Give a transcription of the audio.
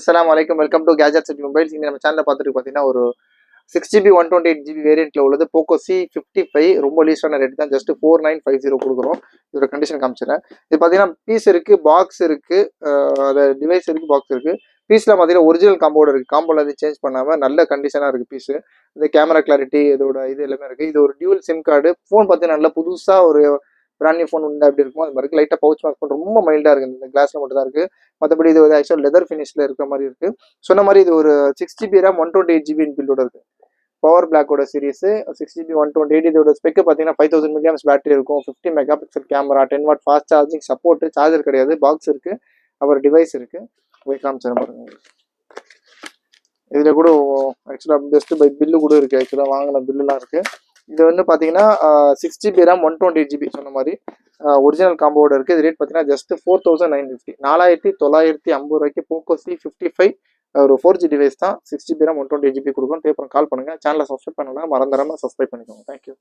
அஸ்ஸலாமு அலைக்கும். Welcome to gadgets at mobiles. இங்கே நம்ம சேனலில் பார்த்துட்டு பார்த்தீங்கன்னா ஒரு 6GB 128GB வேரியண்ட்டில் உள்ளது போக்கோ C55 ரொம்ப லீஸ்டான ரேட் தான். ஜஸ்ட் 4950 கொடுக்குறோம். இதோட கண்டிஷன் காமிச்சிடறேன். இது பார்த்தீங்கன்னா பீஸ் இருக்குது, பாக்ஸ் இருக்குது, அதை டிவைஸ் இருக்குது, பாக்ஸ் இருக்குது. பீஸில் பார்த்தீங்கன்னா ஒரிஜினல் காம்போட இருக்குது. காம்போவில் அது சேஞ்ச் பண்ணாமல் நல்ல கண்டிஷனாக இருக்குது பீஸு. இந்த கேமரா கிளாரிட்டி இதோட இது எல்லாமே இருக்குது. இது ஒரு டியூவல் சிம் கார்டு. ஃபோன் பார்த்தீங்கன்னா நல்லா புதுசாக ஒரு பிராண்ட் நியூ ஃபோன் இருந்தால் எப்படி இருக்கும் அது மாதிரி லைட்டாக பவுச் மார்க் பண்ண ரொம்ப மைல்டாக இருக்குது. இந்த கிளாஸில் மட்டும் தான் இருக்குது. மற்றபடி இது வந்து ஆக்சுவல் லெதர் ஃபினிஷில் இருக்கிற மாதிரி இருக்குது. சொன்ன மாதிரி இது ஒரு 6GB RAM 128GB பில்டோட இருக்குது. பவர் பிளாக்கோட சீரிஸ் 6GB 128. இதோட ஸ்பெக்கு பார்த்தீங்கன்னா 5000 mAh பேட்டரி இருக்கும். 50 mega pixel camera, 10 watt fast charging support. Charger கிடையாது, பாக்ஸ் இருக்குது, அப்புறம் டிவைஸ் இருக்குது. போய் காமிச்சிடும் பாருங்க. இதில் கூட ஆக்சுவலாக பெஸ்ட் பை பில்லு கூட இருக்குது. ஆக்சுவலாக வாங்கின பில்லுலாம் இருக்குது. இது வந்து பார்த்தீங்கன்னா 6GB RAM 128GB சொன்ன மாதிரி ஒரிஜினல் காம்போட இருக்குது. இது ரேட் பார்த்தீங்கன்னா ஜஸ்ட் 4950, 4950 ரூபாய்க்கு போக்கோ C55 ஒரு 4G டிவைஸ் தான். 6GB RAM 128GB கொடுக்கும். தேவைப்படும் கால் பண்ணுங்கள். சேனலை சப்ஸ்கிரைப் பண்ணலாம், மறந்துடாமல் சப்ஸ்கிரைப் பண்ணிக்கோங்க. தேங்க்யூ.